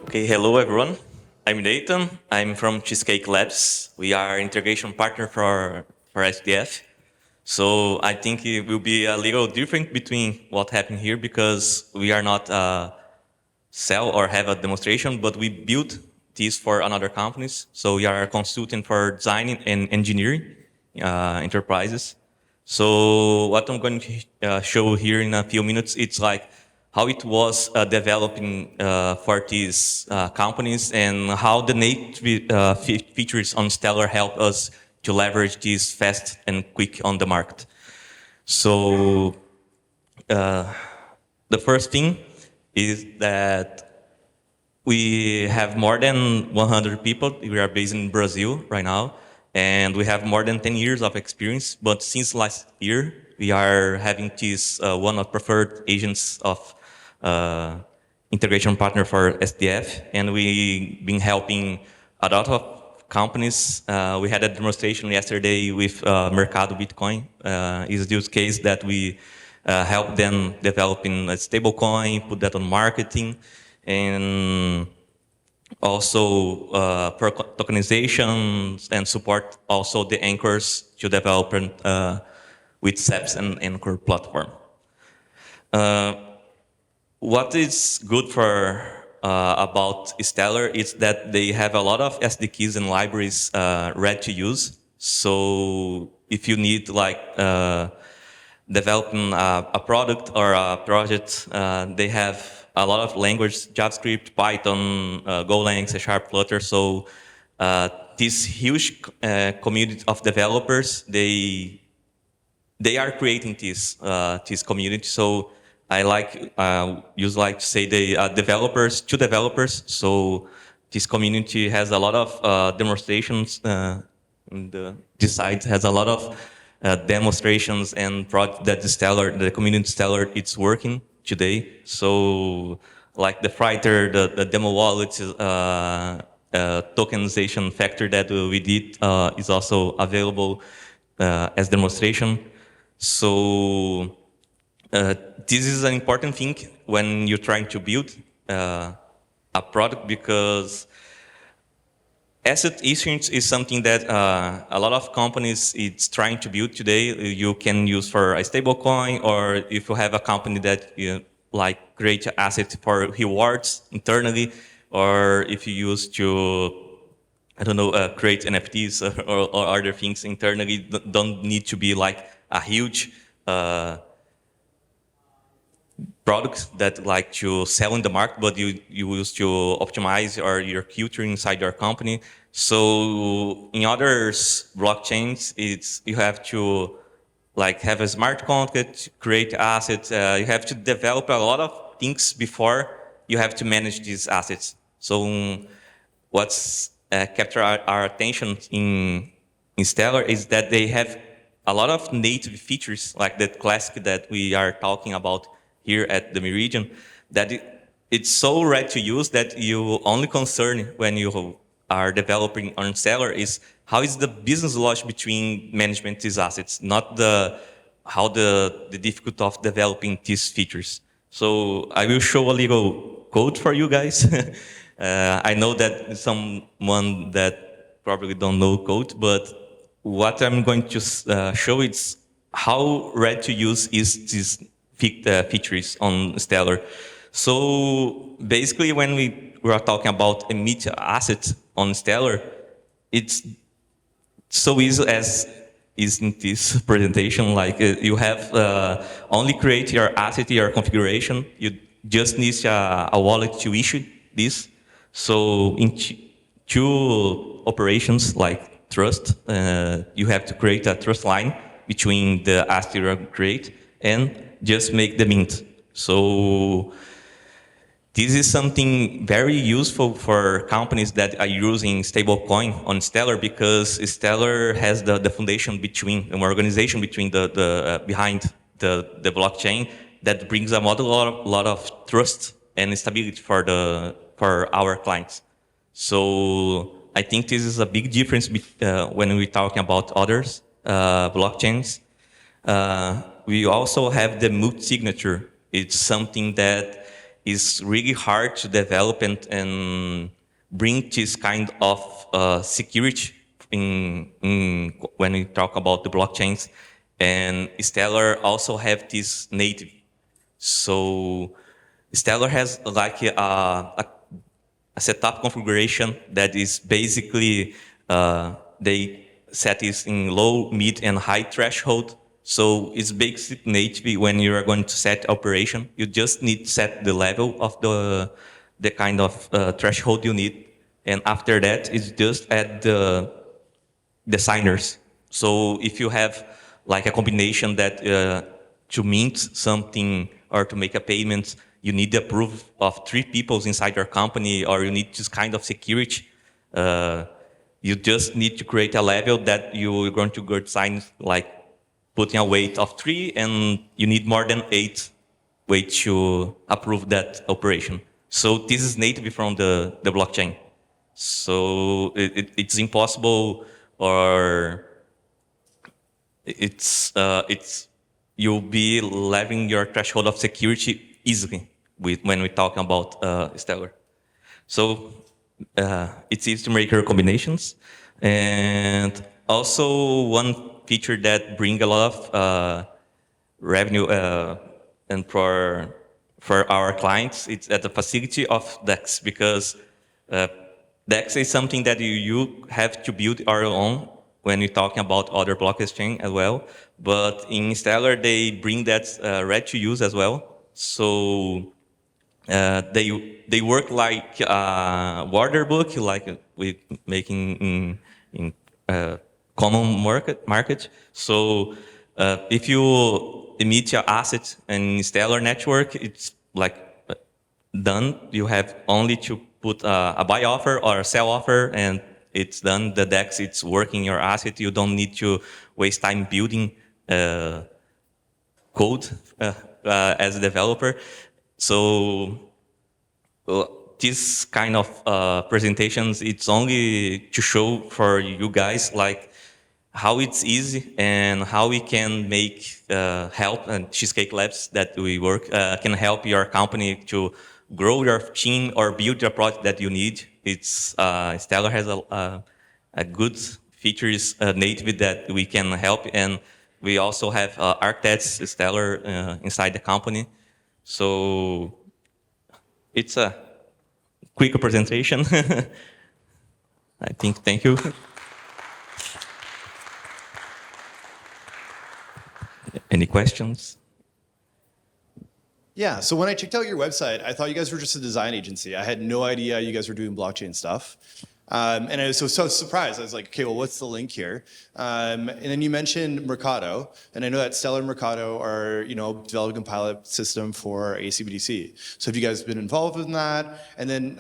Okay, hello everyone. I'm Nathan. I'm from Cheesecake Labs. We are integration partner for SDF. So I think it will be a little different between what happened here because we are not sell or have a demonstration, but we build this for another companies. So we are a consultant for design and engineering enterprises. So what I'm going to show here in a few minutes, it's like how it was developing for these companies and how the native features on Stellar help us to leverage this fast and quick on the market. So the first thing is that we have more than 100 people. We are based in Brazil right now, and we have more than 10 years of experience. But since last year, we are having this one of preferred agents of uh, integration partner for SDF, and we've been helping a lot of companies. We had a demonstration yesterday with Mercado Bitcoin. Is the use case that we help them developing a stablecoin, put that on marketing, and also for tokenization and support also the anchors to develop with SEPs and Anchor platform. What is good for about Stellar is that they have a lot of SDKs and libraries ready to use. So if you need like developing a product or a project, they have a lot of language, JavaScript, Python, Golang, C Sharp, Flutter. So this huge community of developers, they are creating this community. So I like use like to say they are developers to developers. So this community has a lot of demonstrations. This site has a lot of demonstrations and projects that the community Stellar, it's working today. So like the Freighter, the demo wallet, tokenization factor that we did is also available as demonstration. So this is an important thing when you're trying to build a product because asset issuance is something that a lot of companies it's trying to build today. You can use for a stable coin, or if you have a company that like create assets for rewards internally, or if you use to I don't know, create NFTs or other things internally. Don't need to be like a huge product that like to sell in the market, but you use to optimize your culture inside your company. So in other blockchains, it's you have to like have a smart contract, create assets. You have to develop a lot of things before you have to manage these assets. So what's captured our attention in Stellar is that they have a lot of native features like that classic that we are talking about here at the Meridian, that it's so ready to use that you only concern when you are developing on Stellar is how is the business logic between management these assets, not how the difficulty of developing these features. So I will show a little code for you guys. I know that someone that probably don't know code, but what I'm going to show is how ready to use is these features on Stellar. So basically, when we are talking about emit asset on Stellar, it's so easy as is in this presentation. Like you have only create your asset, your configuration. You just need a wallet to issue this. So in two operations like trust, you have to create a trust line between the asset you create and just make the mint. So this is something very useful for companies that are using stablecoin on Stellar because Stellar has the foundation between an organization between the behind the blockchain that brings a lot of trust and stability for our clients. So I think this is a big difference when we're talking about others blockchains. We also have the multi-signature. It's something that it's really hard to develop and bring this kind of security in when we talk about the blockchains. And Stellar also have this native. So Stellar has like a setup configuration that is basically they set this in low, mid, and high threshold. So it's basic native when you are going to set operation. You just need to set the level of the kind of threshold you need, and after that, it's just add the signers. So if you have like a combination that to mint something or to make a payment, you need the approval of 3 people inside your company, or you need this kind of security. You just need to create a level that you're going to go sign, like putting a weight of 3, and you need more than 8 weight to approve that operation. So this is native from the blockchain. So it's impossible, or it's you'll be leveling your threshold of security easily when we're talking about Stellar. So it's easy to make your combinations, and also one feature that bring a lot of revenue and for our clients, it's at the facility of DEX, because DEX is something that you have to build our own when we're talking about other block exchange as well. But in Stellar, they bring that ready to use as well. So they work like a order book, like we making in common market. So if you emit your asset in Stellar network, it's like done. You have only to put a buy offer or a sell offer, and it's done. The DEX, it's working your asset. You don't need to waste time building code as a developer. So this kind of presentations, it's only to show for you guys like how it's easy and how we can make help, and Cheesecake Labs that we work can help your company to grow your team or build your product that you need. It's Stellar has a good features native that we can help, and we also have architects Stellar inside the company. So it's a quick presentation. I think. Thank you. Any questions? Yeah, so when I checked out your website, I thought you guys were just a design agency. I had no idea you guys were doing blockchain stuff. And I was so surprised. I was like, okay, well, what's the link here? And then you mentioned Mercado, and I know that Stellar and Mercado are, developing a pilot system for ACBDC. So have you guys been involved in that? And then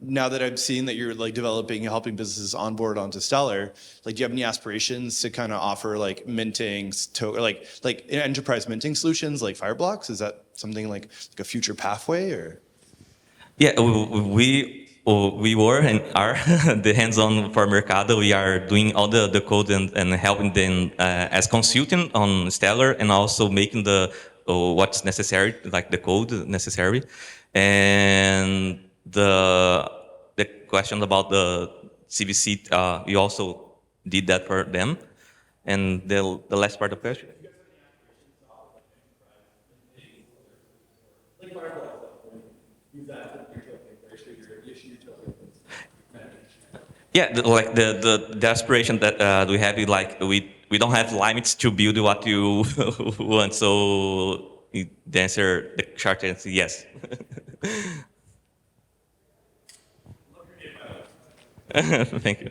now that I'm seeing that you're like developing, helping businesses onboard onto Stellar, like, do you have any aspirations to kind of offer like minting, like enterprise minting solutions like Fireblocks? Is that something like a future pathway, or? Yeah, we were and are the hands-on for Mercado. We are doing all the code and helping them as consultant on Stellar, and also making the what's necessary, like the code necessary. And the question about the CVC, we also did that for them. And the last part of the question. Yeah, like the aspiration that we have, like we don't have limits to build what you want. So the answer, the short answer, yes. Thank you.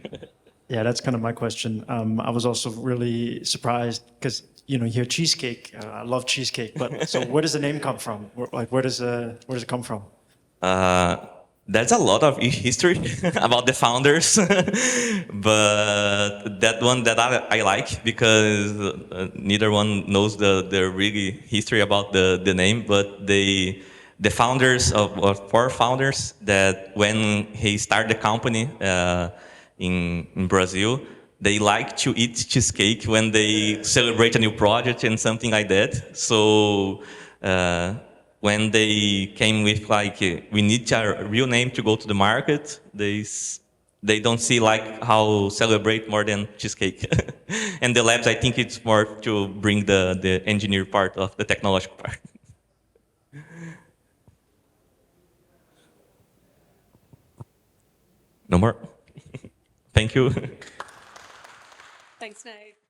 Yeah, that's kind of my question. I was also really surprised because you hear cheesecake. I love cheesecake, but so where does the name come from? Where does it come from? There's a lot of history about the founders, but that one that I like, because neither one knows the really history about the name. But the founders or 4 founders, that when he started the company in Brazil, they like to eat cheesecake when they celebrate a new project and something like that. So when they came with like we need a real name to go to the market, they don't see like how celebrate more than cheesecake. And the labs, I think it's more to bring the engineer part of the technological part. No more. Thank you. Thanks, Nate.